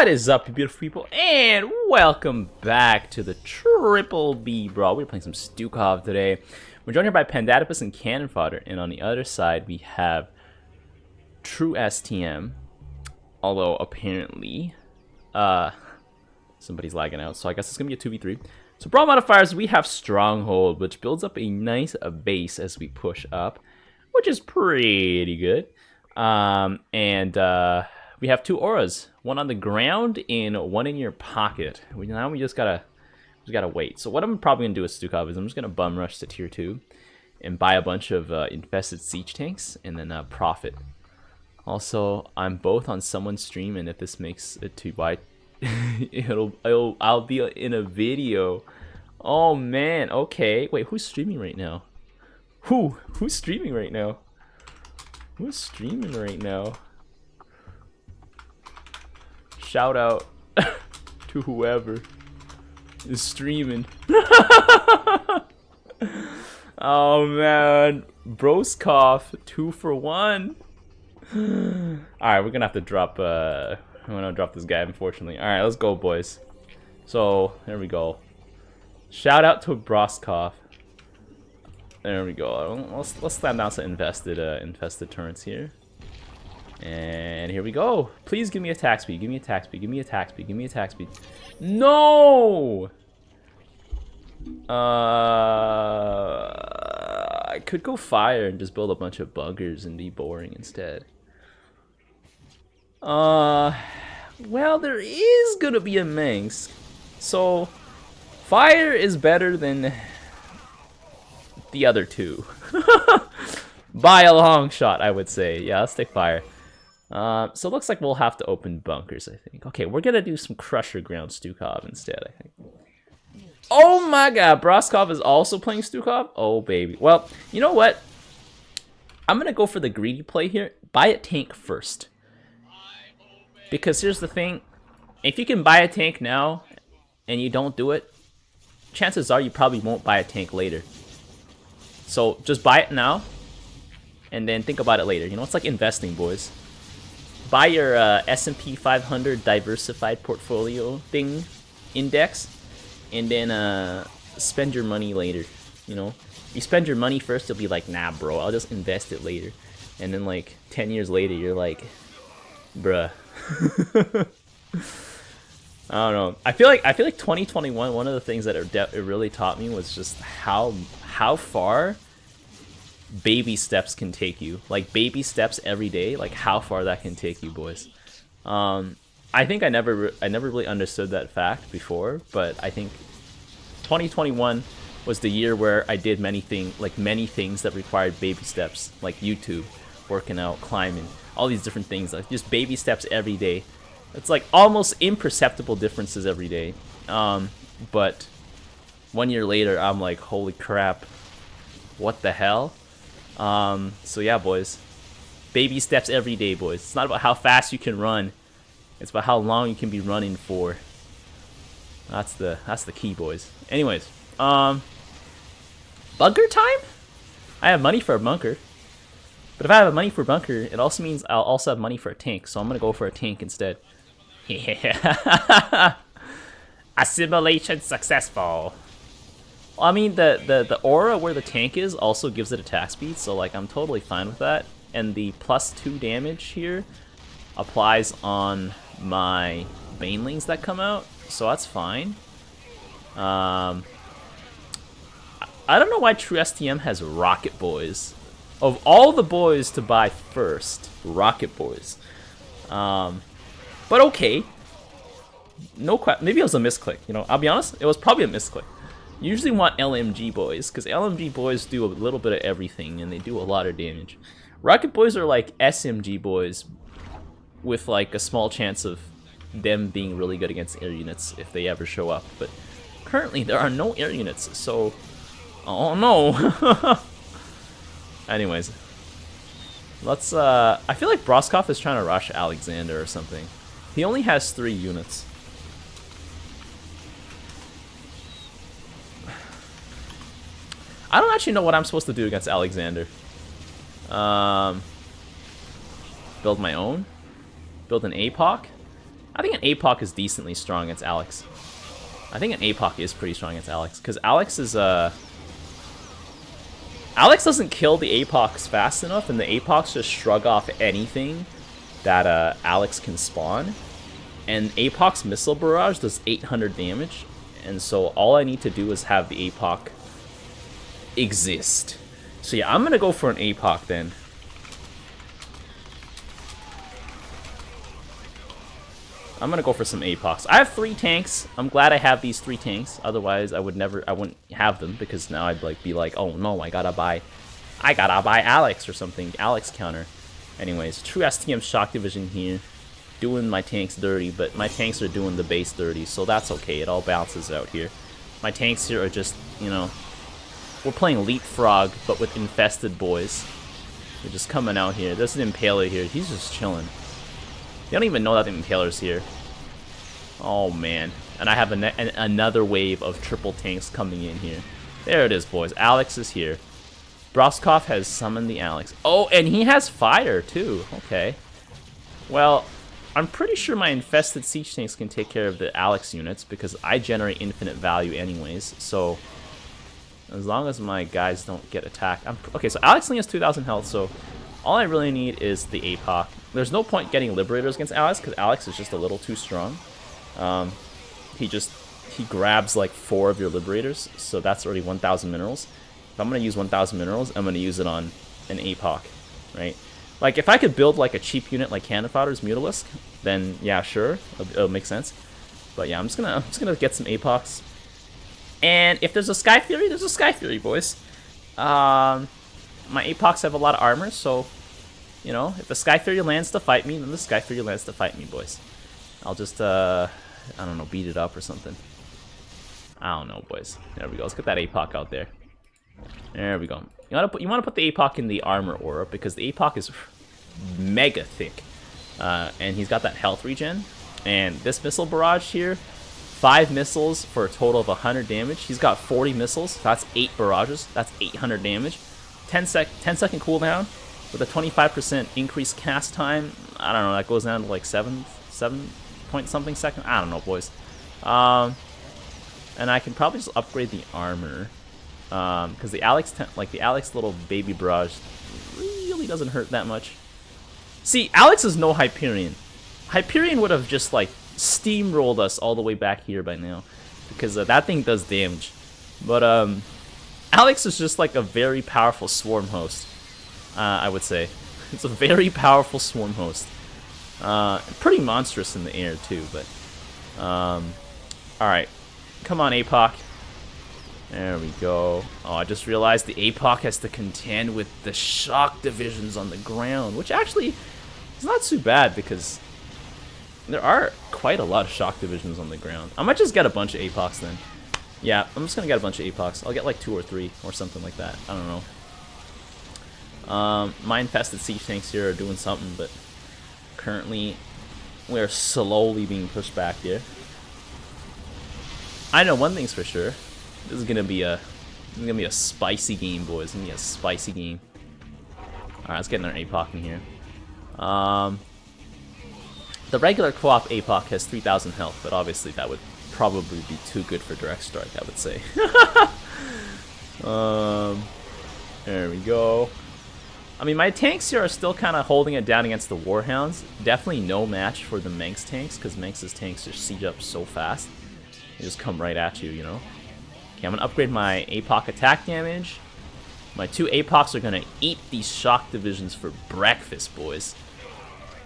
What is up, you beautiful people, and welcome back to the Triple B Brawl. We're playing some Stukov today. We're joined here by Pandatopus and Cannon Fodder, and on the other side we have True STM. Although apparently, somebody's lagging out, so I guess it's gonna be a 2v3. So Brawl modifiers, we have Stronghold, which builds up a nice base as we push up, which is pretty good. We have two auras, one on the ground and one in your pocket. Now we just gotta wait. So what I'm probably gonna do with Stukov is I'm just gonna bum rush to tier 2 and buy a bunch of infested siege tanks and then profit. Also, I'm both on someone's stream, and if this makes it too wide, I'll be in a video. Oh man, okay. Wait, who's streaming right now? Who's streaming right now? Who's streaming right now? Shout out to whoever is streaming. Oh man, Broskov 2 for 1. Alright, we're gonna have to drop I'm gonna drop this guy, unfortunately. Alright, let's go, boys. So there we go. Shout out to Broskov. There we go. Let's slam down some infested turrets here. And here we go. Please give me attack speed. Give me attack speed. Give me attack speed. Give me attack speed. No! I could go fire and just build a bunch of buggers and be boring instead. Well, there is gonna be a MENGSK. So, fire is better than the other two. By a long shot, I would say. Yeah, let's take fire. So it looks like we'll have to open bunkers, I think. Okay, we're gonna do some Crusher Ground Stukov instead, I think. Oh my god, Broskov is also playing Stukov? Oh baby. Well, you know what? I'm gonna go for the greedy play here. Buy a tank first. Because here's the thing. If you can buy a tank now and you don't do it, chances are you probably won't buy a tank later. So just buy it now and then think about it later. You know, it's like investing, boys. Buy your S&P 500 diversified portfolio thing index, and then spend your money later. You know, you spend your money first, you'll be like, nah, bro, I'll just invest it later. And then like 10 years later, you're like, bruh. I don't know. I feel like 2021. One of the things that it really taught me was just how far baby steps can take you. Like baby steps every day, like how far that can take you, boys. I think I never really understood that fact before, but I think 2021 was the year where I did many things that required baby steps, like YouTube, working out, climbing, all these different things, like just baby steps every day. It's like almost imperceptible differences every day. But 1 year later, I'm like, holy crap, what the hell? So yeah, boys, baby steps every day, boys. It's not about how fast you can run, it's about how long you can be running for. That's the key, boys. Anyways, bunker time. I have money for a bunker, but if I have money for a bunker, it also means I'll also have money for a tank, so I'm gonna go for a tank instead. Yeah. Assimilation successful. I mean, the aura where the tank is also gives it attack speed, so like I'm totally fine with that. And the +2 damage here applies on my banelings that come out, so that's fine. I don't know why True STM has Rocket Boys. Of all the boys to buy first, Rocket Boys. But okay. Maybe it was a misclick. You know, I'll be honest, it was probably a misclick. You usually want LMG boys, because LMG boys do a little bit of everything, and they do a lot of damage. Rocket boys are like SMG boys, with like a small chance of them being really good against air units if they ever show up. But currently there are no air units, so... oh no! Anyways. Let's, I feel like Broskov is trying to rush Alexander or something. He only has 3 units. I don't actually know what I'm supposed to do against Alexander. Build my own? Build an APOC? I think an APOC is decently strong against Alex. I think an APOC is pretty strong against Alex, because Alex is, Alex doesn't kill the APOCs fast enough, and the APOCs just shrug off anything that Alex can spawn. And APOC's Missile Barrage does 800 damage, and so all I need to do is have the APOC exist. So yeah, I'm gonna go for an APOC then. I'm gonna go for some APOCs. I have 3 tanks. I'm glad I have these 3 tanks. Otherwise, I wouldn't have them, because now I'd like be like, oh no, I gotta buy Alex or something. Alex counter. Anyways, true STM Shock Division here, doing my tanks dirty, but my tanks are doing the base dirty, so that's okay. It all balances out here. My tanks here are just, you know, we're playing Leapfrog, but with infested boys. They're just coming out here. There's an Impaler here. He's just chilling. They don't even know that the Impaler's here. Oh, man. And I have another wave of triple tanks coming in here. There it is, boys. Alex is here. Broskov has summoned the Alex. Oh, and he has fire, too. Okay. Well, I'm pretty sure my infested siege tanks can take care of the Alex units, because I generate infinite value anyways. So, as long as my guys don't get attacked. Okay, so Alex only has 2,000 health, so all I really need is the APOC. There's no point getting Liberators against Alex, because Alex is just a little too strong. He grabs like 4 of your Liberators, so that's already 1,000 minerals. If I'm going to use 1,000 minerals, I'm going to use it on an APOC, right? Like, if I could build like a cheap unit like Cannon Fodder's Mutalisk, then yeah, sure, it'll make sense. But yeah, I'm just gonna get some APOCs. And if there's a Sky Fury, there's a Sky Fury, boys. My APOCs have a lot of armor, so, you know, if the Sky Fury lands to fight me, then the Sky Fury lands to fight me, boys. I'll just, I don't know, beat it up or something. I don't know, boys. There we go. Let's get that APOC out there. There we go. You want to put the APOC in the armor aura, because the APOC is mega thick. And he's got that health regen. And this missile barrage here, 5 missiles for a total of 100 damage. He's got 40 missiles. That's 8 barrages. That's 800 damage. 10-second cooldown with a 25% increased cast time. I don't know. That goes down to like 7 point something second. I don't know, boys. And I can probably just upgrade the armor, because the Alex little baby barrage really doesn't hurt that much. See, Alex is no Hyperion. Hyperion would have just like steamrolled us all the way back here by now, because that thing does damage. But Alex is just like a very powerful swarm host. I would say it's a very powerful swarm host. Pretty monstrous in the air too. But all right, come on, APOC. There we go. Oh, I just realized the APOC has to contend with the shock divisions on the ground, which actually is not too bad, because there are quite a lot of shock divisions on the ground. I might just get a bunch of APOCs then. Yeah, I'm just gonna get a bunch of APOCs. I'll get like 2 or 3 or something like that. I don't know. My infested siege tanks here are doing something, but currently we're slowly being pushed back here. I know one thing's for sure. This is gonna be a spicy game, boys. It's gonna be a spicy game. Alright, let's get another APOC in here. The regular co-op APOC has 3,000 health, but obviously that would probably be too good for Direct Strike, I would say. There we go. I mean, my tanks here are still kind of holding it down against the Warhounds. Definitely no match for the MENGSK tanks, because MENGSK's tanks just siege up so fast. They just come right at you, you know? Okay, I'm going to upgrade my APOC attack damage. My 2 APOCs are going to eat these shock divisions for breakfast, boys.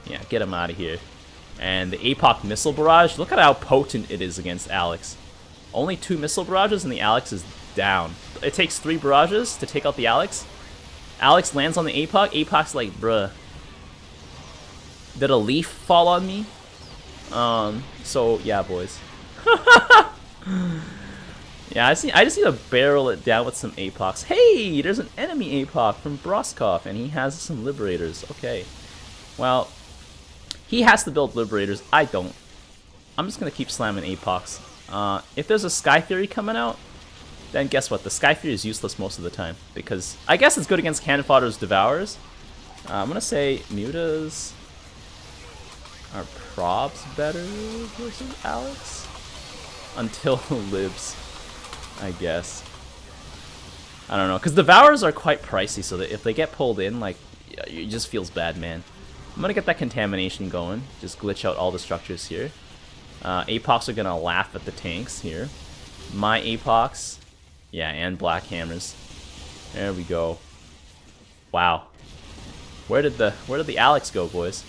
Yeah, get them out of here. And the APOC missile barrage, look at how potent it is against Alex. Only 2 missile barrages and the Alex is down. It takes 3 barrages to take out the Alex. Alex lands on the APOC. APOC's like, bruh, did a leaf fall on me? So yeah, boys. Yeah, I just need to barrel it down with some APOCs. Hey, there's an enemy APOC from Broskov, and he has some Liberators. Okay, well, he has to build Liberators. I don't. I'm just gonna keep slamming APOCs. If there's a Sky Fury coming out, then guess what? The Sky Fury is useless most of the time, because I guess it's good against Cannon Fodder's Devourers. I'm gonna say Mutas. Are props better versus Alex? Until Libs, I guess. I don't know, because Devourers are quite pricey, so that if they get pulled in, like, it just feels bad, man. I'm gonna get that contamination going, just glitch out all the structures here. Apox are gonna laugh at the tanks here. My Apox, yeah, and Black Hammers. There we go. Wow. Where did the Alex go, boys?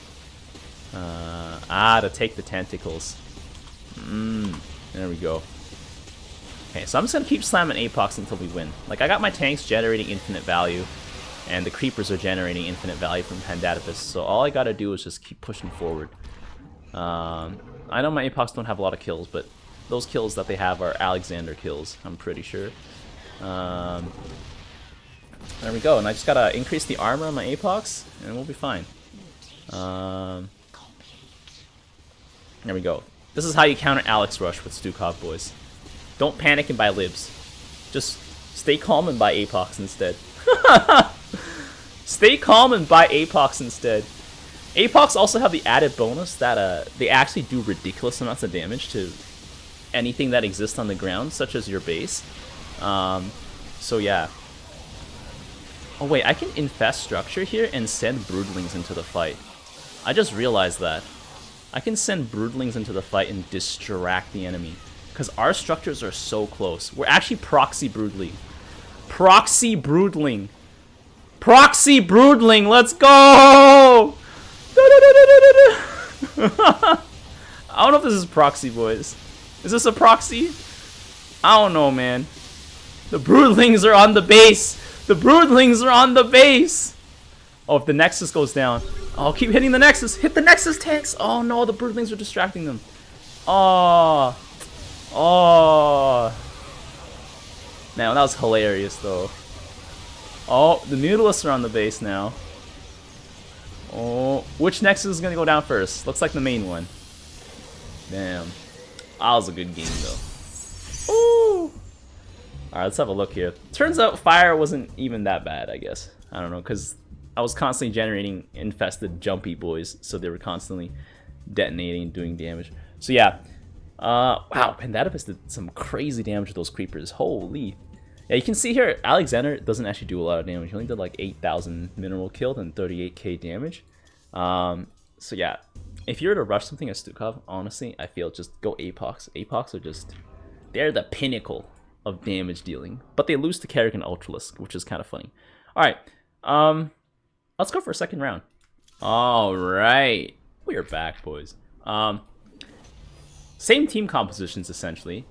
To take the tentacles. There we go. Okay, so I'm just gonna keep slamming Apox until we win. Like, I got my tanks generating infinite value, and the creepers are generating infinite value from Pandatipus, so all I gotta do is just keep pushing forward. I know my Apox don't have a lot of kills, but those kills that they have are Alexander kills, I'm pretty sure. There we go, and I just gotta increase the armor on my Apox, and we'll be fine. There we go. This is how you counter Alex Rush with Stukov, boys. Don't panic and buy Libs. Just stay calm and buy Apox instead. Stay calm and buy Apox instead. Apox also have the added bonus that they actually do ridiculous amounts of damage to anything that exists on the ground, such as your base. So yeah. Oh wait, I can infest structure here and send broodlings into the fight. I just realized that. I can send broodlings into the fight and distract the enemy. Because our structures are so close. We're actually proxy broodling. Proxy broodling. Proxy broodling, let's go! I don't know if this is proxy, boys. Is this a proxy? I don't know, man. The broodlings are on the base. The broodlings are on the base. Oh, if the Nexus goes down. Oh, keep hitting the Nexus. Hit the Nexus tanks. Oh no, the broodlings are distracting them. Oh. Oh. Man, that was hilarious though. Oh, the Mutalisks are on the base now. Oh, which Nexus is gonna go down first? Looks like the main one. Damn. That was a good game though. Ooh. Alright, let's have a look here. Turns out fire wasn't even that bad, I guess. I don't know, because I was constantly generating infested jumpy boys, so they were constantly detonating and doing damage. So yeah. Wow, Pandatipus did some crazy damage to those creepers. Holy. Yeah, you can see here, Alexander doesn't actually do a lot of damage. He only did like 8,000 mineral killed and 38k damage. So yeah, if you were to rush something as Stukov, honestly, I feel just go Apox. Apox are just, they're the pinnacle of damage dealing. But they lose to Carrick and Ultralisk, which is kind of funny. Alright, let's go for a second round. Alright, we are back, boys. Same team compositions, essentially.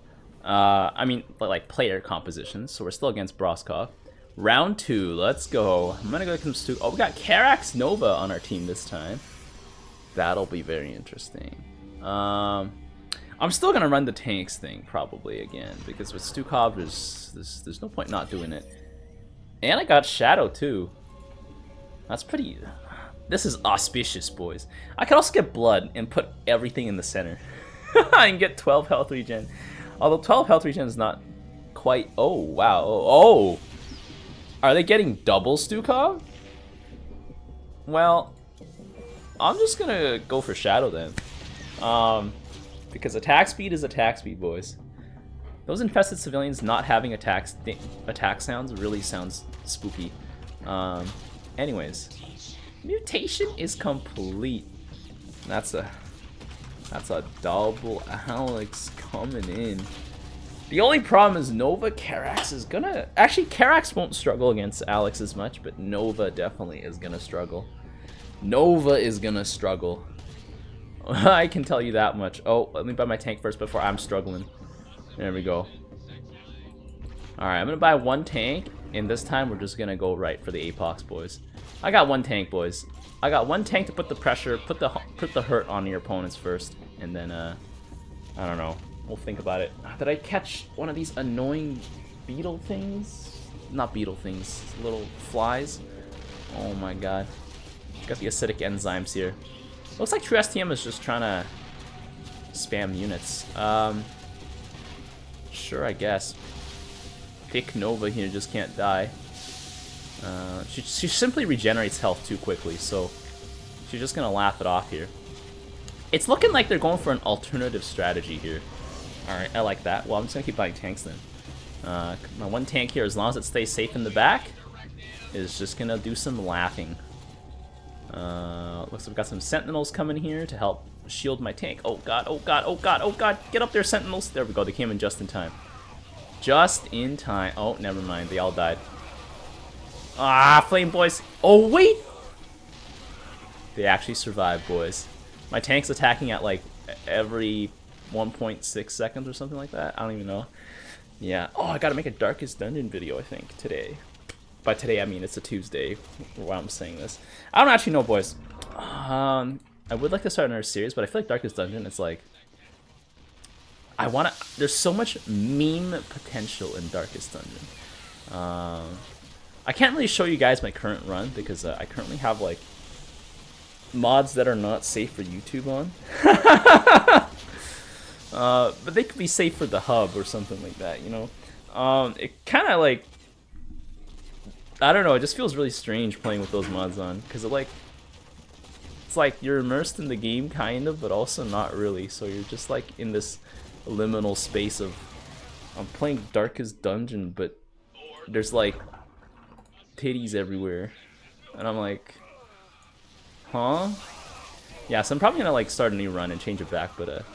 I mean, like player compositions, so we're still against Broskov. Round 2, let's go. I'm gonna go with some Stukov. Oh, we got Karax Nova on our team this time. That'll be very interesting. I'm still gonna run the tanks thing probably again, because with Stukov, there's no point not doing it. And I got Shadow too. That's pretty. This is auspicious, boys. I could also get Blood and put everything in the center. And get 12 health regen. Although 12 health regen is not quite. Oh wow. Oh, are they getting double Stukov? Well, I'm just gonna go for Shadow then. Because attack speed is attack speed, boys. Those infested civilians not having attack sounds really sounds spooky. Anyways, mutation is complete. That's a double Alex coming in. The only problem is Nova Karax is gonna... Actually, Karax won't struggle against Alex as much, but Nova definitely is gonna struggle. Nova is gonna struggle. I can tell you that much. Oh, let me buy my tank first before I'm struggling. There we go. Alright, I'm gonna buy one tank, and this time we're just gonna go right for the Apox, boys. I got one tank, boys. I got one tank to put the pressure, put the hurt on your opponents first, and then I don't know. We'll think about it. Did I catch one of these annoying beetle things? Not beetle things, little flies. Oh my god. Got the acidic enzymes here. Looks like True STM is just trying to spam units. Sure, I guess. Pick Nova here, just can't die. She simply regenerates health too quickly, so she's just gonna laugh it off here. It's looking like they're going for an alternative strategy here. Alright, I like that. Well, I'm just gonna keep buying tanks then. My one tank here, as long as it stays safe in the back, is just gonna do some laughing. Looks like we've got some sentinels coming here to help shield my tank. Oh god, oh god, oh god, oh god. Get up there, sentinels. There we go, they came in just in time. Just in time. Oh, never mind, they all died. Ah, flame boys. Oh, wait! They actually survived, boys. My tank's attacking at like every 1.6 seconds or something like that. I don't even know. Yeah. Oh, I gotta make a Darkest Dungeon video, I think, today. By today, I mean it's a Tuesday while I'm saying this. I don't actually know, boys. I would like to start another series, but I feel like Darkest Dungeon, it's like... There's so much meme potential in Darkest Dungeon. I can't really show you guys my current run because I currently have, like, mods that are not safe for YouTube on. But they could be safe for the hub or something like that, you know? It kind of, like... I don't know, it just feels really strange playing with those mods on, because it, like... It's like you're immersed in the game, kind of, but also not really, so you're just, like, in this liminal space of... I'm playing Darkest Dungeon, but there's, like, titties everywhere. And I'm like... Huh? Yeah, so I'm probably gonna, like, start a new run and change it back, but,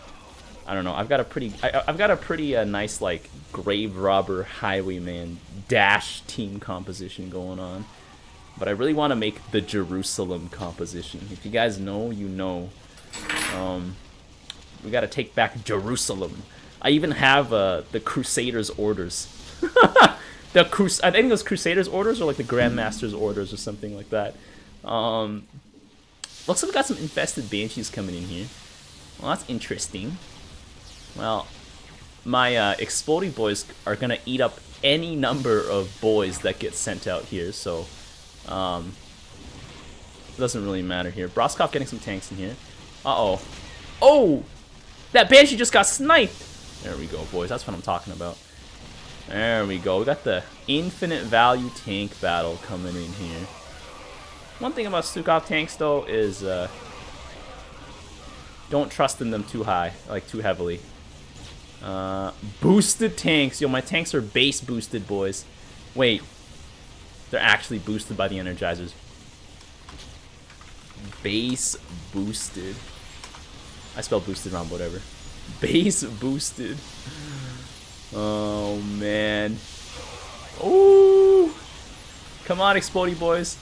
I don't know. I've got a pretty nice, like, grave robber highwayman dash team composition going on, but I really want to make the Jerusalem composition. If you guys know, you know. We got to take back Jerusalem. I even have the Crusaders' orders. I think those Crusaders' orders or like the Grandmaster's orders or something like that. Looks like we got some infested banshees coming in here. Well, that's interesting. Well, my exploding boys are gonna eat up any number of boys that get sent out here, so it doesn't really matter here. Broskov getting some tanks in here. Uh-oh. Oh! That banshee just got sniped! There we go, boys. That's what I'm talking about. There we go. We got the infinite value tank battle coming in here. One thing about Stukov tanks, though, is don't trust in them too high, like too heavily. Boosted tanks. Yo, my tanks are base boosted, boys. Wait. They're actually boosted by the energizers. Base boosted. I spelled boosted wrong, whatever. Base boosted. Oh, man. Ooh. Come on, explodey boys.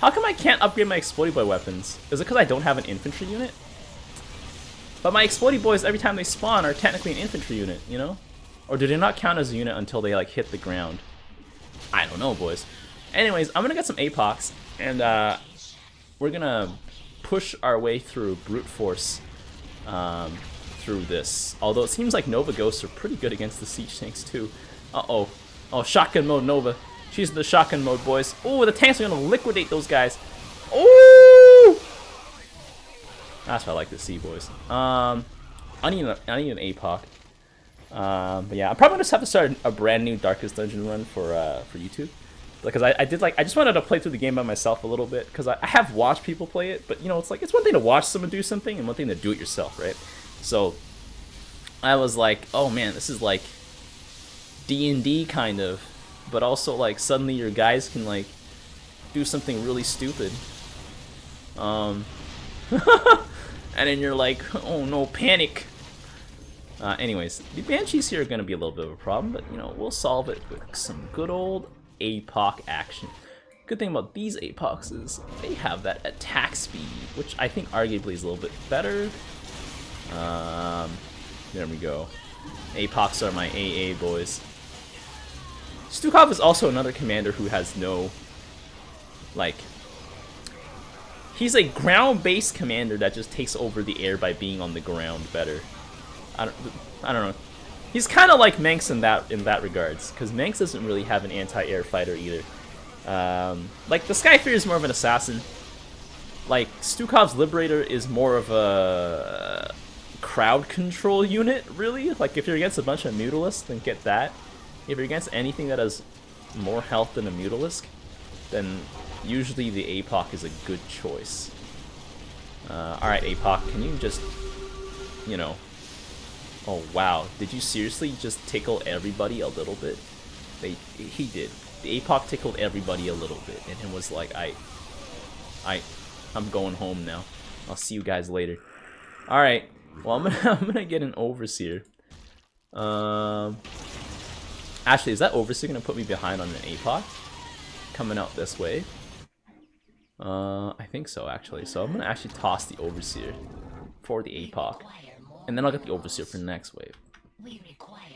How come I can't upgrade my explodey boy weapons? Is it because I don't have an infantry unit? But my explodey boys, every time they spawn, are technically an infantry unit, you know? Or do they not count as a unit until they, like, hit the ground? I don't know, boys. Anyways, I'm gonna get some APOCs, and we're gonna push our way through brute force through this. Although it seems like Nova Ghosts are pretty good against the siege tanks, too. Uh-oh. Oh, shotgun mode Nova. She's in the shotgun mode, boys. Oh, the tanks are gonna liquidate those guys. Ooh! That's what I like to see, boys. I need an APOC. But yeah, I'm probably gonna just have to start a brand new Darkest Dungeon run for YouTube, because I just wanted to play through the game by myself a little bit, because I have watched people play it, but you know, it's like it's one thing to watch someone do something and one thing to do it yourself, right? So I was like, oh man, this is like D&D kind of, but also like suddenly your guys can like do something really stupid. And then you're like, oh no, panic. Anyways, the Banshees here are going to be a little bit of a problem, but you know, we'll solve it with some good old APOC action. Good thing about these APOCs is they have that attack speed, which I think arguably is a little bit better. There we go. APOCs are my AA boys. Stukov is also another commander who has no, like, he's a ground-based commander that just takes over the air by being on the ground better. I don't know. He's kind of like MENGSK in that regards, because MENGSK doesn't really have an anti-air fighter either. Like the Skyfear is more of an assassin. Like Stukov's Liberator is more of a crowd control unit, really. Like if you're against a bunch of Mutalisks, then get that. If you're against anything that has more health than a Mutalisk, then usually the APOC is a good choice. Alright, APOC, can you just you know. Oh wow, did you seriously just tickle everybody a little bit? He did. The APOC tickled everybody a little bit, and it was like, I'm going home now. I'll see you guys later. All right. Well, I'm gonna get an Overseer. Actually, is that Overseer gonna put me behind on an APOC? Coming out this way. I think so, actually. So I'm gonna actually toss the Overseer for the APOC, and then I'll get the Overseer for the next wave.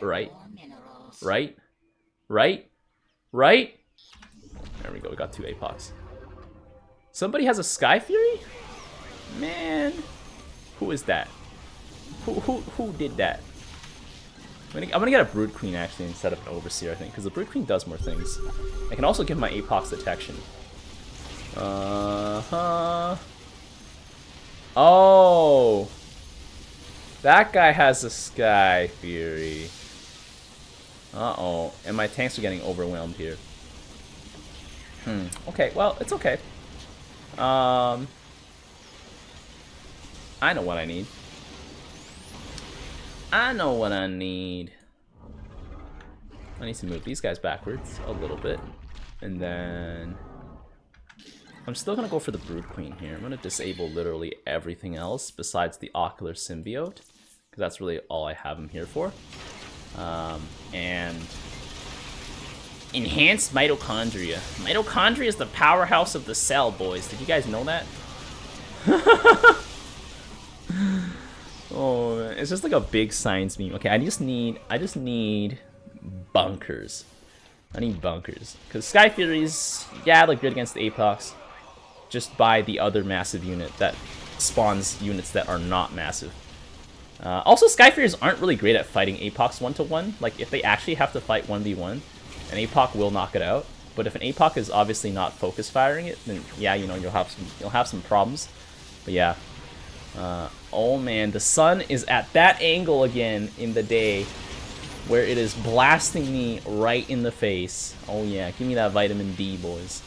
Right? Right? Right? Right? There we go. We got 2 APOCs. Somebody has a Sky Fury? Man, who is that? Who did that? I'm gonna get a Brood Queen actually instead of an Overseer, I think, because the Brood Queen does more things. I can also give my APOCs detection. Oh, that guy has a Sky Fury. Uh-oh, and my tanks are getting overwhelmed here. Okay, well, it's okay. I know what I need. I know what I need. I need to move these guys backwards a little bit. And then I'm still going to go for the Brood Queen here. I'm going to disable literally everything else besides the Ocular Symbiote, because that's really all I have him here for. And enhanced mitochondria. Mitochondria is the powerhouse of the cell, boys. Did you guys know that? Oh, it's just like a big science meme. Okay, I just need bunkers. I need bunkers. Because Sky Furies, yeah, look good against the APOCs. Just buy the other massive unit that spawns units that are not massive. Also, Sky Furies aren't really great at fighting APOCs 1-to-1. Like, if they actually have to fight 1v1, an APOC will knock it out. But if an APOC is obviously not focus firing it, then yeah, you know, you'll have some problems. But yeah. Oh man, the sun is at that angle again in the day where it is blasting me right in the face. Oh yeah, give me that vitamin D, boys.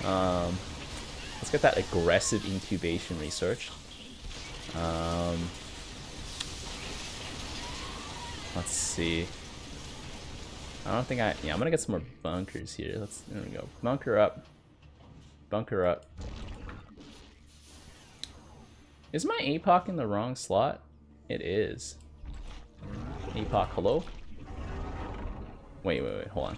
Let's get that aggressive incubation research. Let's see. I don't think yeah, I'm gonna get some more bunkers here. There we go. Bunker up. Bunker up. Is my APOC in the wrong slot? It is. APOC, hello? Wait, hold on.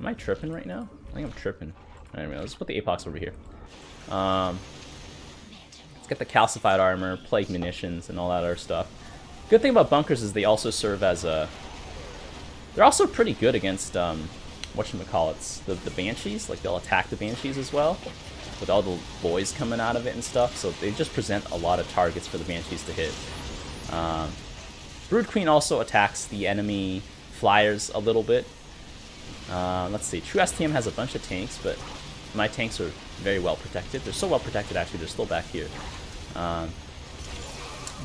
Am I tripping right now? I think I'm tripping. Anyway, let's put the APOCs over here. Let's get the calcified armor, plague munitions, and all that other stuff. Good thing about bunkers is they also serve as a... They're also pretty good against, whatchamacallits, the Banshees. Like, they'll attack the Banshees as well, with all the boys coming out of it and stuff, so they just present a lot of targets for the Banshees to hit. Brood Queen also attacks the enemy flyers a little bit. Let's see, True STM has a bunch of tanks, but my tanks are very well protected. They're so well protected, actually, they're still back here.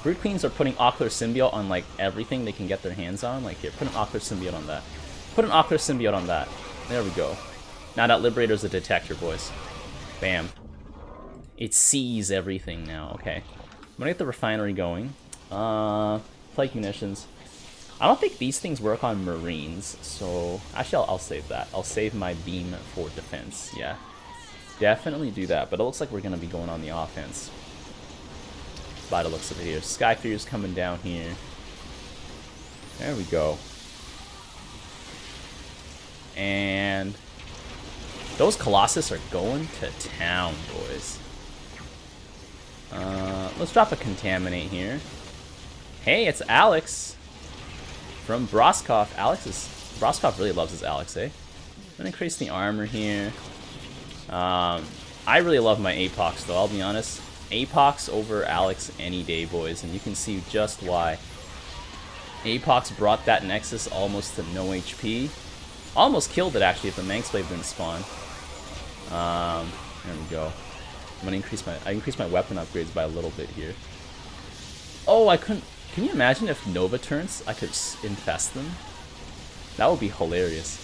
Brood Queens are putting Ocular Symbiote on, like, everything they can get their hands on. Like, here, put an Ocular Symbiote on that. Put an Ocular Symbiote on that. There we go. Now that Liberator's a detector, boys. Bam. It sees everything now. Okay. I'm gonna get the refinery going. Plague munitions. I don't think these things work on Marines, so... Actually, I'll save that. I'll save my beam for defense. Yeah. Definitely do that, but it looks like we're gonna be going on the offense. By the looks of it here. Sky Fury's coming down here. There we go. And... those Colossus are going to town, boys. Let's drop a Contaminate here. Hey, it's Alex from Broskov. Broskov really loves his Alex, eh? I'm gonna increase the armor here. I really love my APOCs, though, I'll be honest. APOCs over Alex any day, boys, and you can see just why. APOCs brought that Nexus almost to no HP. Almost killed it, actually, if the MENGSK wave didn't spawn. There we go. I'm gonna increase my weapon upgrades by a little bit here. Oh, I couldn't. Can you imagine if Nova turns, I could infest them? That would be hilarious.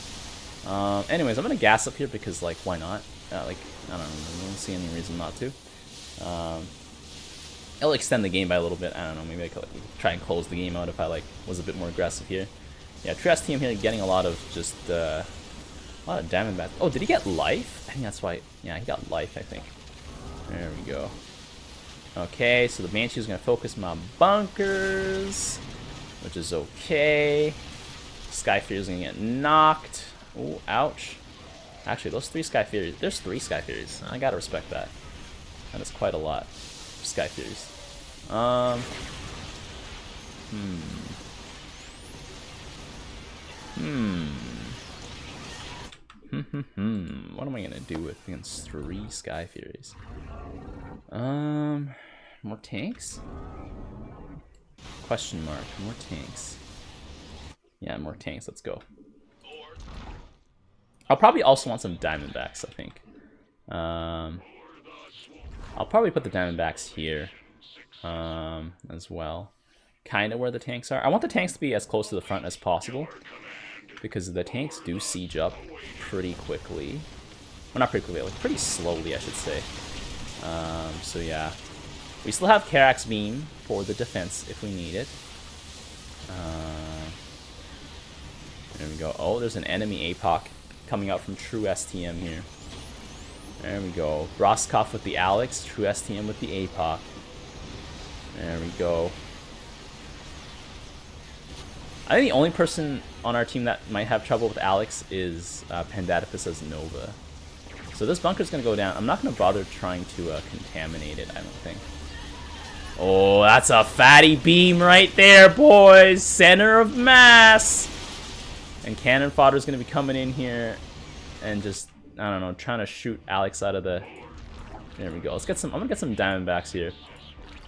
Anyways, I'm gonna gas up here because, like, why not? Like, I don't see any reason not to. It'll extend the game by a little bit. I don't know, maybe I could like, try and close the game out if I like was a bit more aggressive here. Yeah, True STM here getting a lot of just a lot of Diamondback. Oh, did he get life? I think that's why. Yeah, he got life, I think. There we go. Okay, so the Banshee's gonna focus my bunkers, which is okay. Sky Fury's gonna get knocked. Oh, ouch. Actually, those 3 Sky Furies. There's 3 Sky Furies. I gotta respect that. That is quite a lot. Sky Furies. What am I gonna do with against 3 Sky Furies? More tanks? Question mark. More tanks. Yeah, more tanks. Let's go. I'll probably also want some Diamondbacks, I think. I'll probably put the Diamondbacks here as well. Kind of where the tanks are. I want the tanks to be as close to the front as possible, because the tanks do siege up pretty quickly. Well, not pretty quickly, like pretty slowly, I should say. So yeah. We still have Karak's Beam for the defense if we need it. There we go. Oh, there's an enemy APOC coming out from True STM here. There we go. Broskov with the Alex, True STM with the APOC. There we go. I think the only person on our team that might have trouble with Alex is Pandatipus as Nova. So this bunker's gonna go down. I'm not gonna bother trying to contaminate it, I don't think. Oh, that's a fatty beam right there, boys! Center of mass! And Cannon Fodder's gonna be coming in here and just, I don't know, trying to shoot Alex out of the... There we go. Let's get some... I'm gonna get some Diamondbacks here.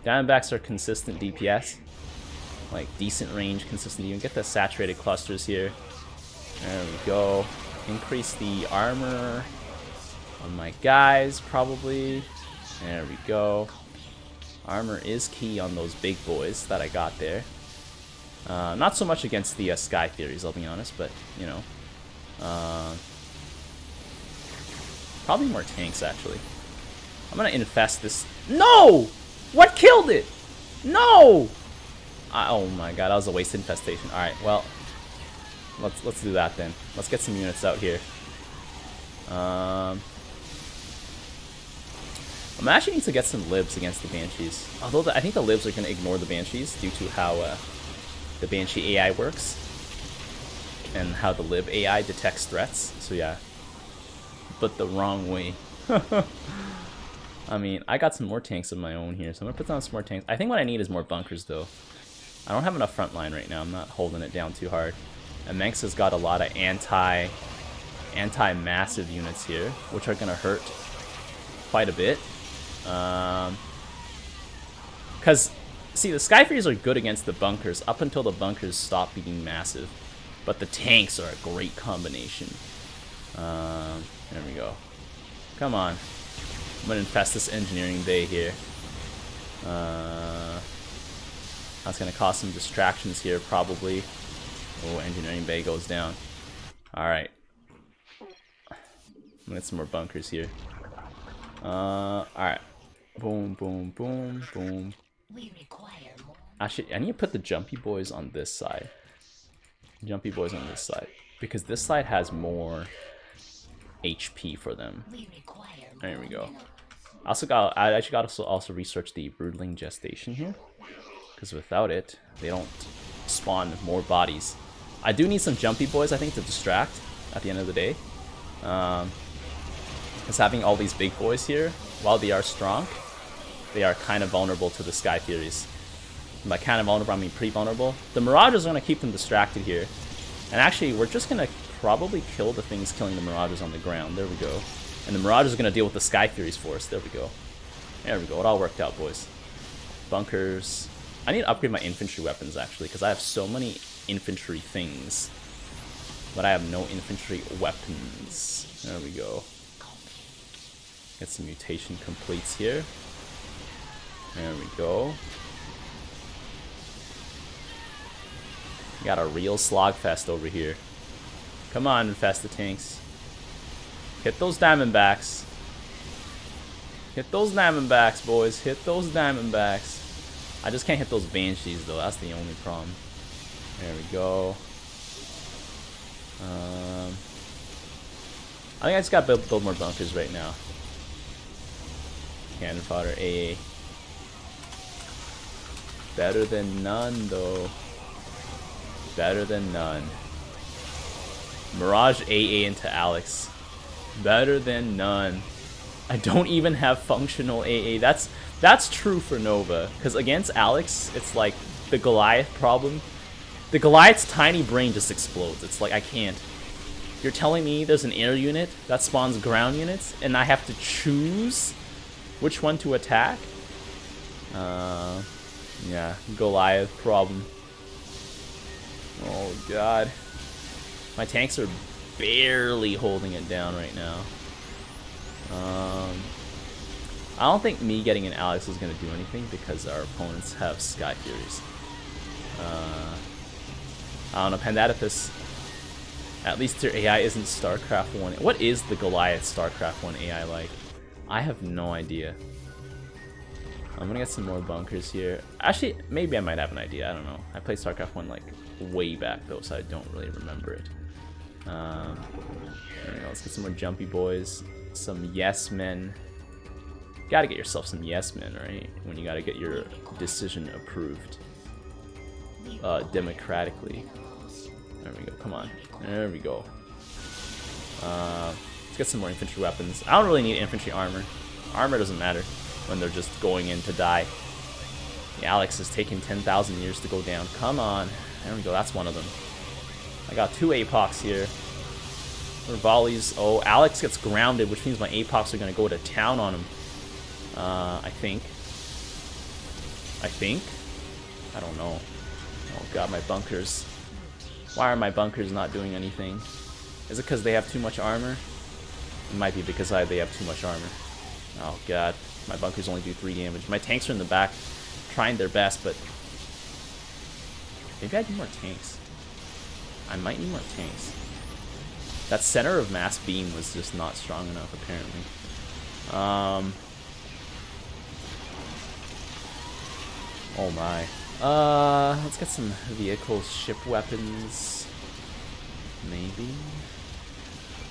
Diamondbacks are consistent DPS. Like, decent range, consistent. You can get the saturated clusters here. There we go. Increase the armor on my guys, probably. There we go. Armor is key on those big boys that I got there. Not so much against the Sky Furies, I'll be honest, but, you know. Probably more tanks, actually. I'm gonna infest this. No! What killed it? No! Oh my god, that was a wasted infestation. Alright, well, let's do that then. Let's get some units out here. I'm actually need to get some libs against the Banshees. Although I think the libs are going to ignore the Banshees due to how the Banshee AI works. And how the lib AI detects threats. So yeah. But the wrong way. I mean, I got some more tanks of my own here. So I'm going to put down some more tanks. I think what I need is more bunkers though. I don't have enough front line right now. I'm not holding it down too hard. And MENGSK has got a lot of anti-massive units here, which are going to hurt quite a bit. Because, see, the Sky Furies are good against the bunkers up until the bunkers stop being massive. But the tanks are a great combination. There we go. Come on. I'm going to infest this engineering bay here. That's going to cause some distractions here, probably. Oh, engineering bay goes down. Alright. I'm going to get some more bunkers here. Alright. Boom, boom, boom, boom. Actually, I need to put the jumpy boys on this side. Jumpy boys on this side. Because this side has more HP for them. There we go. I actually got to also research the Broodling Gestation here. Because without it, they don't spawn more bodies. I do need some jumpy boys, I think, to distract at the end of the day. Because having all these big boys here, while they are strong, they are kind of vulnerable to the Sky Furies. And by kind of vulnerable, I mean pretty vulnerable. The Mirages are going to keep them distracted here. And actually, we're just going to probably kill the things killing the Mirages on the ground. There we go. And the Mirages are going to deal with the Sky Furies for us. There we go. There we go. It all worked out, boys. Bunkers. I need to upgrade my infantry weapons, actually, because I have so many infantry things. But I have no infantry weapons. There we go. Get some mutation completes here. There we go. We got a real slogfest over here. Come on, infest the tanks. Hit those Diamondbacks. Hit those Diamondbacks, boys. Hit those Diamondbacks. I just can't hit those Banshees though, that's the only problem. There we go. I think I just gotta build more bunkers right now. Cannon fodder, AA. Better than none though. Better than none. Mirage AA into Alex. Better than none. I don't even have functional AA. That's true for Nova. Because against Alex, it's like the Goliath problem. The Goliath's tiny brain just explodes. It's like, I can't. You're telling me there's an air unit that spawns ground units, and I have to choose which one to attack? Yeah, Goliath problem. Oh god. My tanks are barely holding it down right now. I don't think me getting an Alex is going to do anything because our opponents have Sky Furies. I don't know, Pandatifus. At least their AI isn't Starcraft 1. What is the Goliath Starcraft 1 AI like? I have no idea. I'm gonna get some more bunkers here. Actually, maybe I might have an idea. I don't know. I played StarCraft 1 like way back though, so I don't really remember it. There we go. Let's get some more jumpy boys. Some yes men. Gotta get yourself some yes men, right? When you gotta get your decision approved democratically. There we go. Come on. There we go. Let's get some more infantry weapons. I don't really need infantry armor. Armor doesn't matter when they're just going in to die. The Alex is taking 10,000 years to go down. Come on. There we go. That's one of them. I got 2 APOCs here. Or volleys. Oh, Alex gets grounded, which means my APOCs are going to go to town on him. I think. I don't know. Oh god, my bunkers. Why are my bunkers not doing anything? Is it because they have too much armor? It might be because they have too much armor. Oh god, my bunkers only do 3 damage. My tanks are in the back, trying their best, but maybe I need more tanks. I might need more tanks. That center of mass beam was just not strong enough, apparently. Oh my. Let's get some vehicles, ship weapons. Maybe.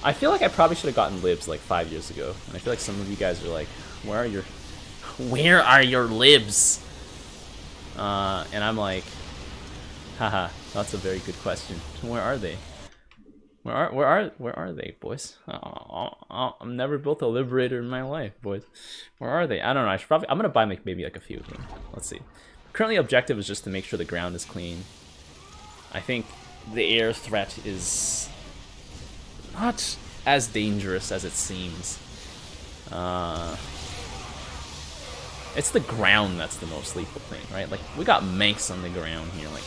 I feel like I probably should have gotten libs like 5 years ago, and I feel like some of you guys are like, where are your libs? And I'm like, haha, that's a very good question. Where are they? Where are they, boys? I've never built a liberator in my life, boys. Where are they? I don't know. I'm gonna buy maybe like a few of them. Let's see. Currently, objective is just to make sure the ground is clean. I think the air threat is not as dangerous as it seems. It's the ground that's the most lethal thing, right? Like, we got MENGSK on the ground here. Like,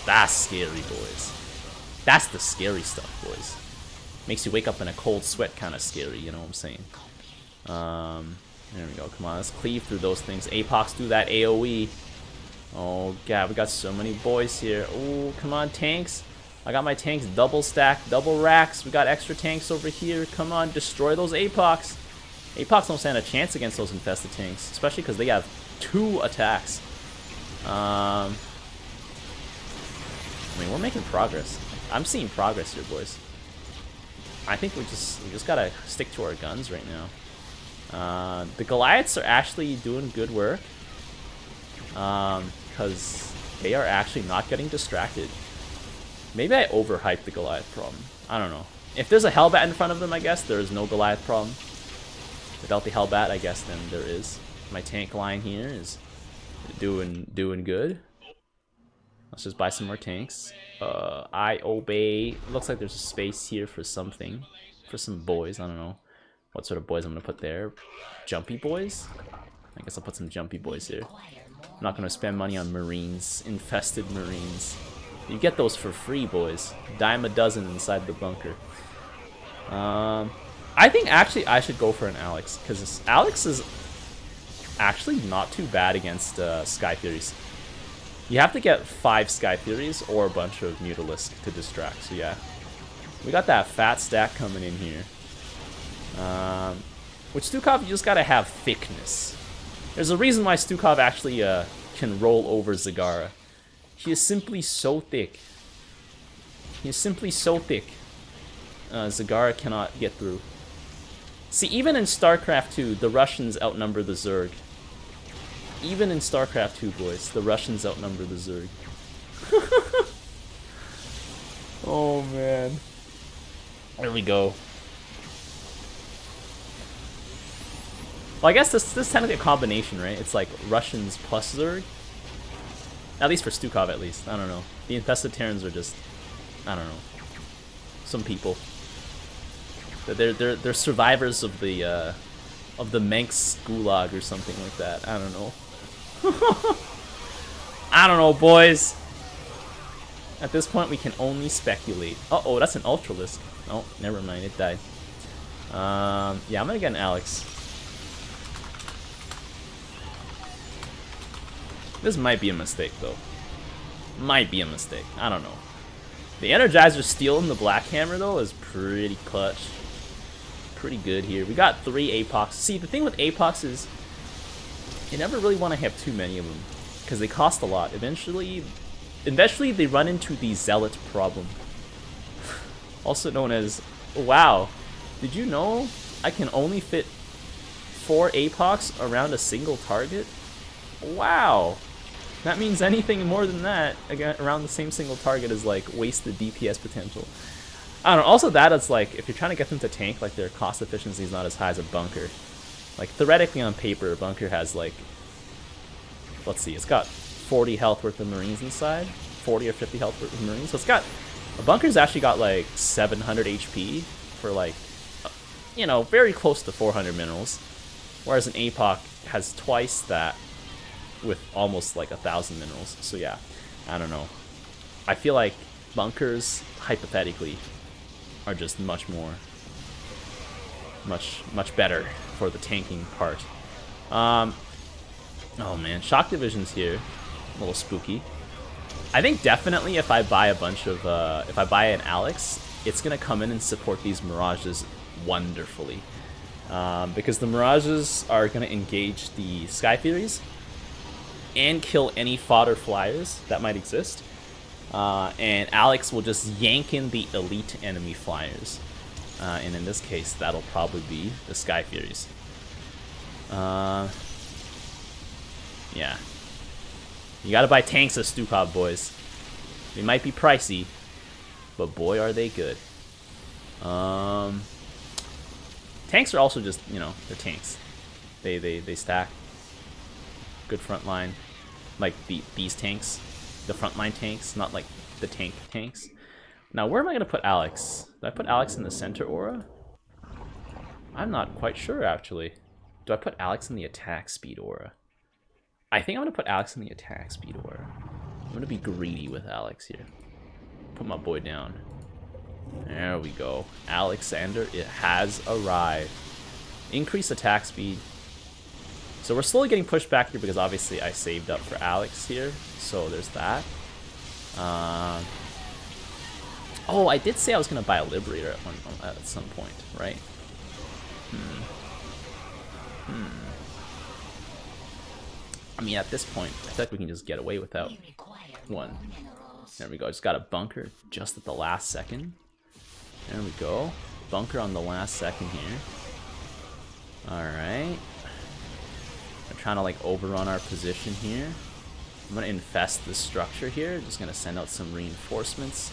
that's scary, boys. That's the scary stuff, boys. Makes you wake up in a cold sweat kind of scary, you know what I'm saying? There we go. Come on, let's cleave through those things. APOCs do that AoE. Oh god, we got so many boys here. Oh, come on, tanks. I got my tanks double stacked, double racks. We got extra tanks over here. Come on, destroy those APOCs. APOCs don't stand a chance against those infested tanks, especially because they have 2 attacks. I mean, we're making progress. I'm seeing progress here, boys. I think we just gotta stick to our guns right now. The Goliaths are actually doing good work. Because they are actually not getting distracted. Maybe I overhyped the Goliath problem. I don't know. If there's a Hellbat in front of them, I guess there is no Goliath problem. Without the Hellbat, I guess then there is. My tank line here is doing good. Let's just buy some more tanks. I obey. Looks like there's a space here for something. For some boys. I don't know what sort of boys I'm gonna put there. Jumpy boys? I guess I'll put some jumpy boys here. I'm not gonna spend money on Marines. Infested Marines. You get those for free, boys. Dime a dozen inside the bunker. I think actually I should go for an Alex, because Alex is actually not too bad against Sky Furies. You have to get 5 Sky Furies or a bunch of Mutalisk to distract, so yeah. We got that fat stack coming in here. With Stukov, you just gotta have thickness. There's a reason why Stukov actually can roll over Zagara. He is simply so thick. He is simply so thick. Zagara cannot get through. See, even in Starcraft 2, the Russians outnumber the Zerg. Even in Starcraft 2, boys, the Russians outnumber the Zerg. Oh, man. There we go. Well, I guess this is technically a combination, right? It's like Russians plus Zerg. At least for Stukov, at least. I don't know. The Infested Terrans are just... I don't know. Some people. They're survivors of the MENGSK gulag or something like that. I don't know. I don't know, boys. At this point, we can only speculate. Uh-oh, that's an Ultralisk. Oh, never mind. It died. Yeah, I'm gonna get an Alex. This might be a mistake, though. Might be a mistake. I don't know. The Energizer stealing the Black Hammer, though, is pretty clutch. Pretty good here. We got 3 APOCs. See, the thing with APOCs is you never really want to have too many of them because they cost a lot. Eventually they run into the Zealot problem. Also known as, wow, did you know I can only fit 4 APOCs around a single target? Wow. That means anything more than that, again, around the same single target is like wasted DPS potential. I don't know, also that it's like, if you're trying to get them to tank, like their cost efficiency is not as high as a bunker. Like theoretically on paper, a bunker has like, let's see, it's got 40 health worth of Marines inside, 40 or 50 health worth of Marines. So it's got, a bunker's actually got like 700 HP for like, you know, very close to 400 minerals. Whereas an APOC has twice that with almost like 1,000 minerals. So yeah, I don't know. I feel like bunkers, hypothetically, are just much better for the tanking part. Oh man, Shock Division's here. A little spooky. I think definitely if I buy a bunch of, if I buy an Alex, it's gonna come in and support these Mirages wonderfully. Because the Mirages are gonna engage the Sky Furies and kill any fodder flyers that might exist. And Alex will just yank in the elite enemy flyers. And in this case, that'll probably be the Sky Furies. Yeah. You gotta buy tanks of Stukov, boys. They might be pricey, but boy are they good. Tanks are also just, you know, they're tanks. They stack. Good front line. Like these tanks. The frontline tanks, not like the tanks. Now, where am I going to put Alex? Do I put Alex in the center aura? I'm not quite sure, actually. Do I put Alex in the attack speed aura? I think I'm going to put Alex in the attack speed aura. I'm going to be greedy with Alex here. Put my boy down. There we go. Alexander, it has arrived. Increase attack speed. So we're slowly getting pushed back here because obviously I saved up for Alex here. So there's that. Oh, I did say I was going to buy a Liberator at some point, right? I mean, at this point, I feel like we can just get away without one. There we go. Just got a bunker just at the last second. There we go. Bunker on the last second here. Alright. We're trying to like overrun our position here. I'm gonna infest the structure here. Just gonna send out some reinforcements.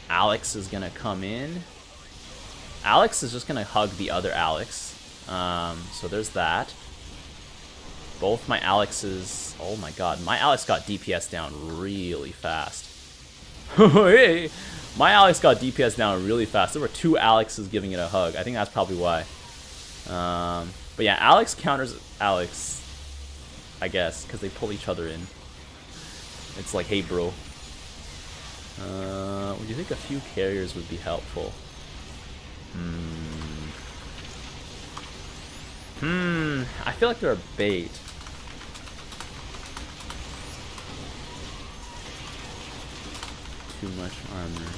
Alex is gonna come in. Alex is just gonna hug the other Alex. So there's that. Both my Alexes. Oh my god, my Alex got DPS down really fast. Hey, my Alex got DPS down really fast. There were 2 Alexes giving it a hug. I think that's probably why. But yeah, Alex counters Alex, I guess, because they pull each other in. It's like, hey bro. Would you think a few carriers would be helpful? I feel like they're a bait. Too much armor.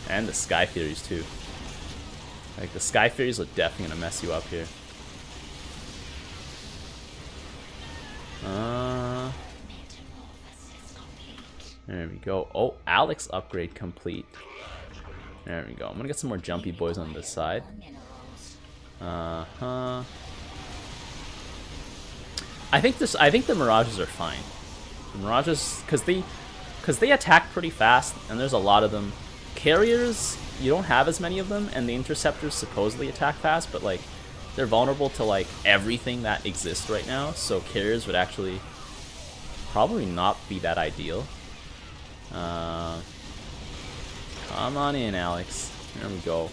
And the Sky Furies too. Like, the Sky Furies are definitely gonna mess you up here. There we go. Oh, Alex upgrade complete. There we go. I'm gonna get some more jumpy boys on this side. I think the Mirages are fine. The Mirages, because they attack pretty fast, and there's a lot of them. Carriers, you don't have as many of them, and the Interceptors supposedly attack fast, but like they're vulnerable to like everything that exists right now. So carriers would actually probably not be that ideal. Come on in, Alex. There we go.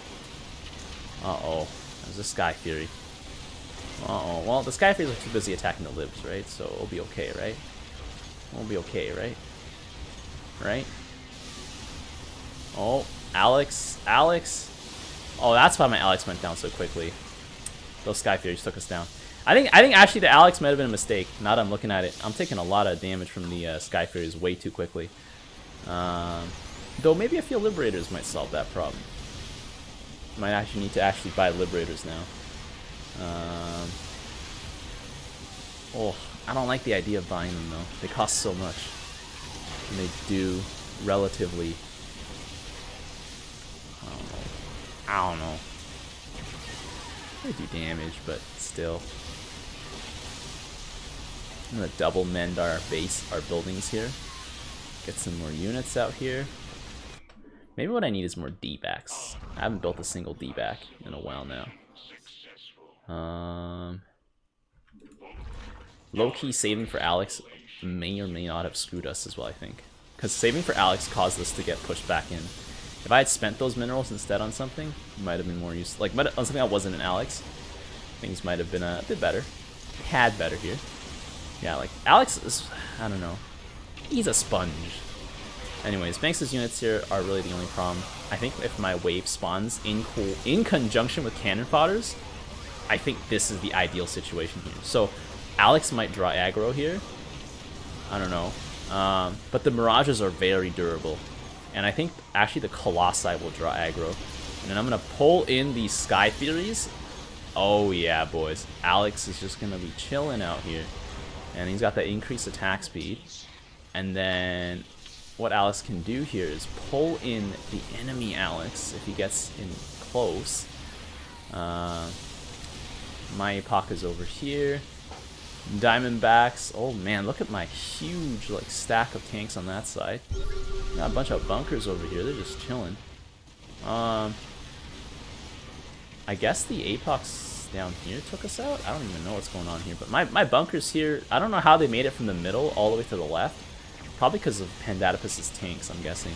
Uh-oh. There's a Sky Fury. Uh-oh. Well, the Sky Furies are too busy attacking the libs, right? So it'll be okay, right? We'll be okay, right? Right? Oh, Alex. Alex. Oh, that's why my Alex went down so quickly. Those Sky Furies took us down. I think actually the Alex might have been a mistake. Now that I'm looking at it, I'm taking a lot of damage from the Sky Furies way too quickly. Though maybe I feel Liberators might solve that problem. Might actually need to buy Liberators now. Oh, I don't like the idea of buying them though. They cost so much, and they do relatively. I don't know. They do damage, but still. I'm gonna double mend our buildings here. Get some more units out here. Maybe what I need is more D-backs. I haven't built a single D-back in a while now. Low-key saving for Alex may or may not have screwed us as well, I think. Because saving for Alex caused us to get pushed back in. If I had spent those minerals instead on something, it might have been more useful. Like, on something that wasn't an Alex, things might have been a bit better. Had better here. Yeah, like, Alex is, I don't know. He's a sponge. Anyways, MENGSK's units here are really the only problem. I think if my wave spawns in conjunction with cannon fodders, I think this is the ideal situation here. So, Alex might draw aggro here. I don't know. But the Mirages are very durable. And I think actually the Colossi will draw aggro. And then I'm going to pull in these Sky Furies. Oh yeah, boys. Alex is just going to be chilling out here. And he's got the increased attack speed. And then what Alex can do here is pull in the enemy Alex if he gets in close. My Epoch is over here. Diamondbacks. Oh man, look at my huge like stack of tanks on that side. Got a bunch of bunkers over here. They're just chilling. I guess the Apox down here took us out. I don't even know what's going on here. But my bunkers here, I don't know how they made it from the middle all the way to the left. Probably because of Pandatopus's tanks, I'm guessing.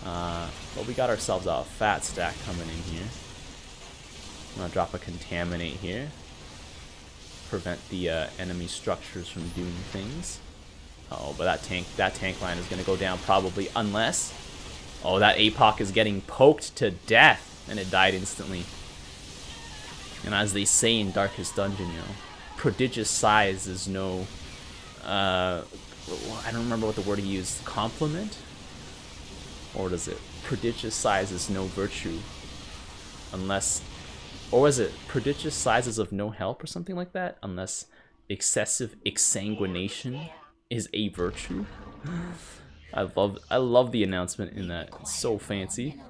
But we got ourselves a fat stack coming in here. I'm gonna drop a Contaminate here. Prevent the enemy structures from doing things. Oh, but that tank line is gonna go down probably unless. Oh, that Apoc is getting poked to death, and it died instantly. And as they say in Darkest Dungeon, you know, prodigious size is no. I don't remember what the word he used. Compliment, or does it? Prodigious size is no virtue, unless. Or was it prodigious sizes of no help or something like that? Unless excessive exsanguination is a virtue. I love the announcement in that. It's so fancy.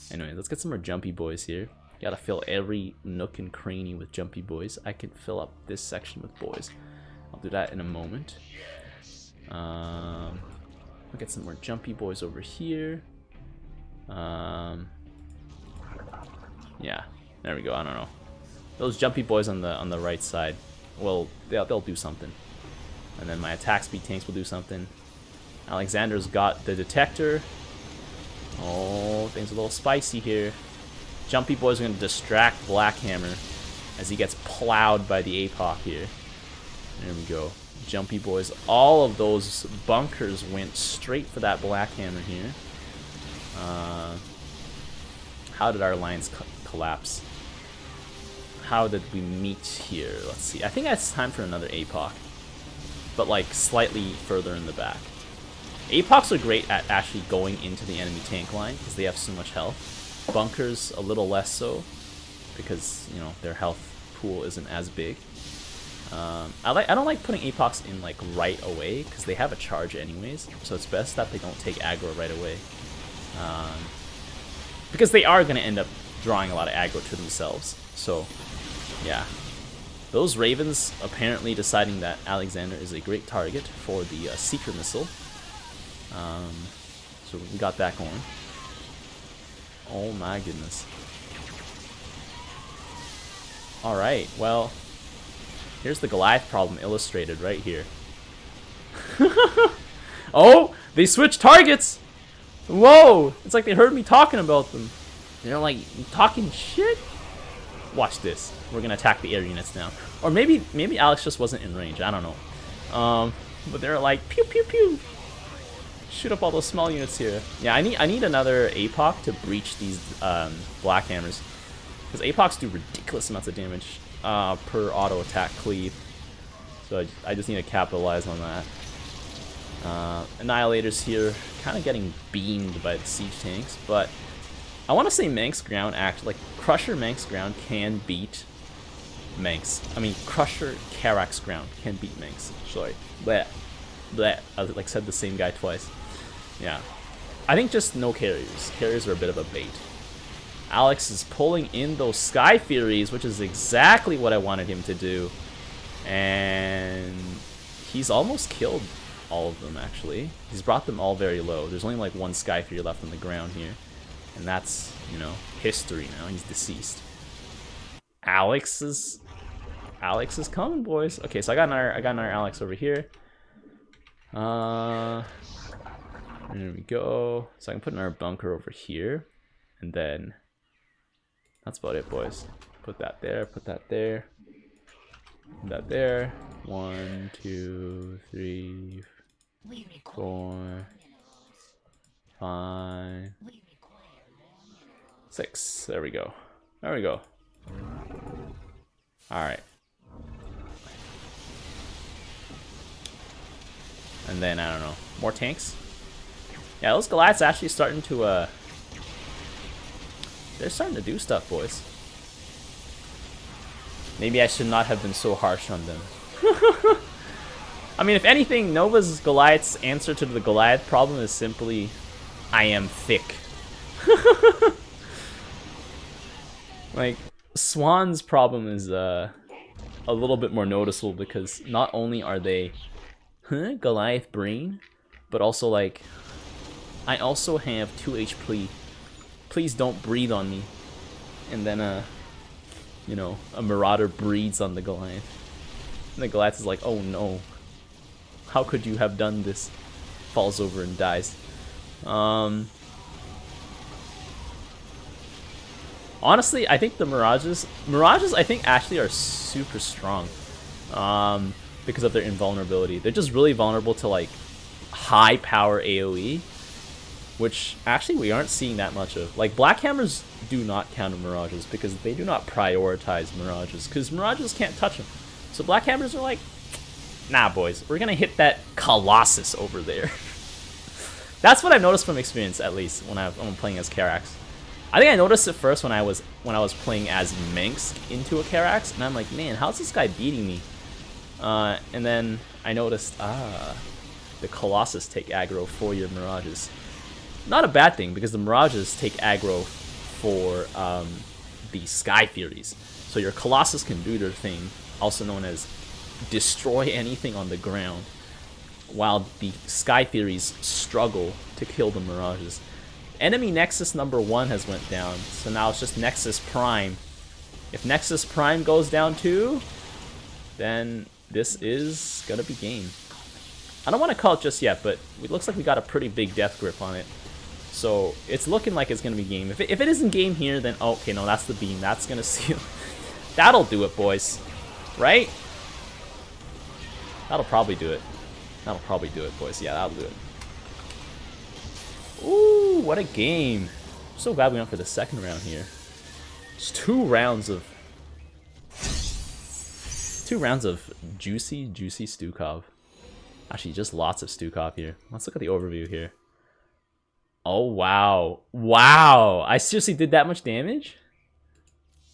Anyway, let's get some more jumpy boys here. Gotta fill every nook and cranny with jumpy boys. I can fill up this section with boys. I'll do that in a moment. I'll get some more jumpy boys over here. Yeah. There we go. I don't know. Those jumpy boys on the right side, well, they'll do something. And then my attack speed tanks will do something. Alexander's got the detector. Oh, things are a little spicy here. Jumpy boys are going to distract Blackhammer as he gets plowed by the Apoc here. There we go. Jumpy boys. All of those bunkers went straight for that Blackhammer here. How did our lines collapse? How did we meet here? Let's see. I think it's time for another Apoc, but like slightly further in the back. Apocs are great at actually going into the enemy tank line because they have so much health. Bunkers a little less so. because, you know, their health pool isn't as big. I don't like putting Apox in like right away because they have a charge anyways, so it's best that they don't take aggro right away, because they are going to end up drawing a lot of aggro to themselves. So yeah, those Ravens apparently deciding that Alexander is a great target for the Seeker missile. So we got that going. Oh my goodness. Alright, well, here's the Goliath problem illustrated right here. Oh, they switched targets! Whoa! It's like they heard me talking about them. They're like, you talking shit? Watch this. We're gonna attack the air units now. Or maybe Alex just wasn't in range, I don't know. But they're like, pew pew pew! Shoot up all those small units here. Yeah, I need another APOC to breach these Black Hammers. Because APOCs do ridiculous amounts of damage per auto attack cleave. So I just need to capitalize on that. Annihilators here, kind of getting beamed by the siege tanks, but I want to say MENGSK ground actually, like Crusher MENGSK ground can beat MENGSK. I mean, Crusher Karak's ground can beat MENGSK. Sorry, bleh. I like said the same guy twice. Yeah, I think just no carriers. Carriers are a bit of a bait. Alex is pulling in those Sky Furies, which is exactly what I wanted him to do. And he's almost killed all of them, actually. He's brought them all very low. There's only like one Sky Fury left on the ground here. And that's, you know, history now. He's deceased. Alex is coming, boys. Okay, so I got another Alex over here. There we go. So I can put another bunker over here. And then that's about it, boys. Put that there, put that there. Put that there. 1, 2, 3, 4, 5, 6. There we go. There we go. Alright. And then, I don't know, more tanks? Yeah, those Goliaths actually starting to, they're starting to do stuff, boys. Maybe I should not have been so harsh on them. I mean, if anything, Nova's Goliath's answer to the Goliath problem is simply, I am thick. Like, Swan's problem is a little bit more noticeable because not only are they Goliath brain, but also like, I also have 2 HP. Please don't breathe on me. And then you know, a Marauder breathes on the Goliath. And the Goliath is like, oh no. How could you have done this? Falls over and dies. Honestly, I think the Mirages I think actually are super strong. Because of their invulnerability. They're just really vulnerable to like high power AoE, which actually we aren't seeing that much of. Like, Black Hammers do not counter Mirages because they do not prioritize Mirages because Mirages can't touch them. So Black Hammers are like, nah boys, we're gonna hit that Colossus over there. That's what I've noticed from experience, at least when I'm playing as Karax. I think I noticed it first when I was playing as MENGSK into a Karax, and I'm like, man, how's this guy beating me? And then I noticed, the Colossus take aggro for your Mirages. Not a bad thing, because the Mirages take aggro for the Sky Furies. So your Colossus can do their thing, also known as destroy anything on the ground, while the Sky Furies struggle to kill the Mirages. Enemy Nexus number 1 has went down, so now it's just Nexus Prime. If Nexus Prime goes down too, then this is gonna be game. I don't want to call it just yet, but it looks like we got a pretty big death grip on it. So it's looking like it's gonna be game. If it isn't game here, then oh, okay, no, that's the beam. That's gonna seal. That'll do it, boys. Right? That'll probably do it. That'll probably do it, boys. Yeah, that'll do it. Ooh, what a game. I'm so glad we went for the second round here. Just 2 rounds of juicy Stukov. Actually, just lots of Stukov here. Let's look at the overview here. Oh, wow. Wow! I seriously did that much damage?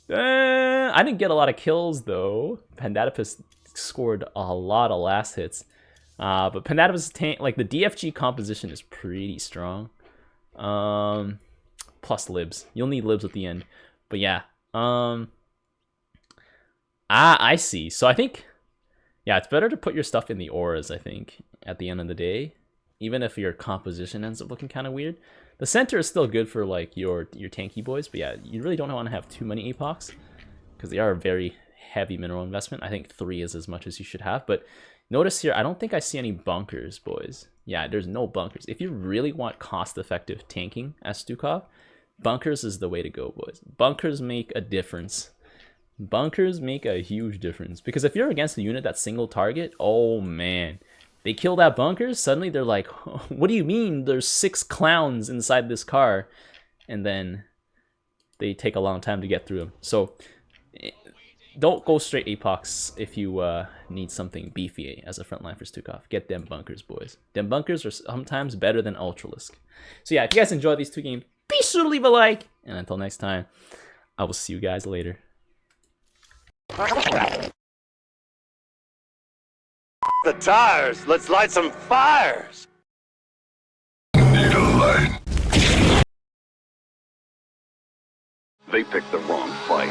I didn't get a lot of kills though. Pandatopus scored a lot of last hits. But Pandatopus tank, like the DFG composition is pretty strong. Plus libs. You'll need libs at the end. But yeah. I see. So I think, yeah, it's better to put your stuff in the auras, I think, at the end of the day. Even if your composition ends up looking kind of weird. The center is still good for like your tanky boys, but yeah, you really don't want to have too many epochs because they are a very heavy mineral investment. I think 3 is as much as you should have, but notice here, I don't think I see any bunkers, boys. Yeah, there's no bunkers. If you really want cost-effective tanking as Stukov, bunkers is the way to go, boys. Bunkers make a difference. Bunkers make a huge difference because if you're against a unit that's single target, oh man. They kill that bunkers, suddenly they're like, what do you mean there's 6 clowns inside this car? And then they take a long time to get through them. So don't go straight epochs if you need something beefy as a frontline for Stukov. Get them bunkers, boys. Them bunkers are sometimes better than Ultralisk. So yeah, if you guys enjoyed these 2 games, be sure to leave a like. And until next time, I will see you guys later. The tires. Let's light some fires. Need a light. They picked the wrong fight.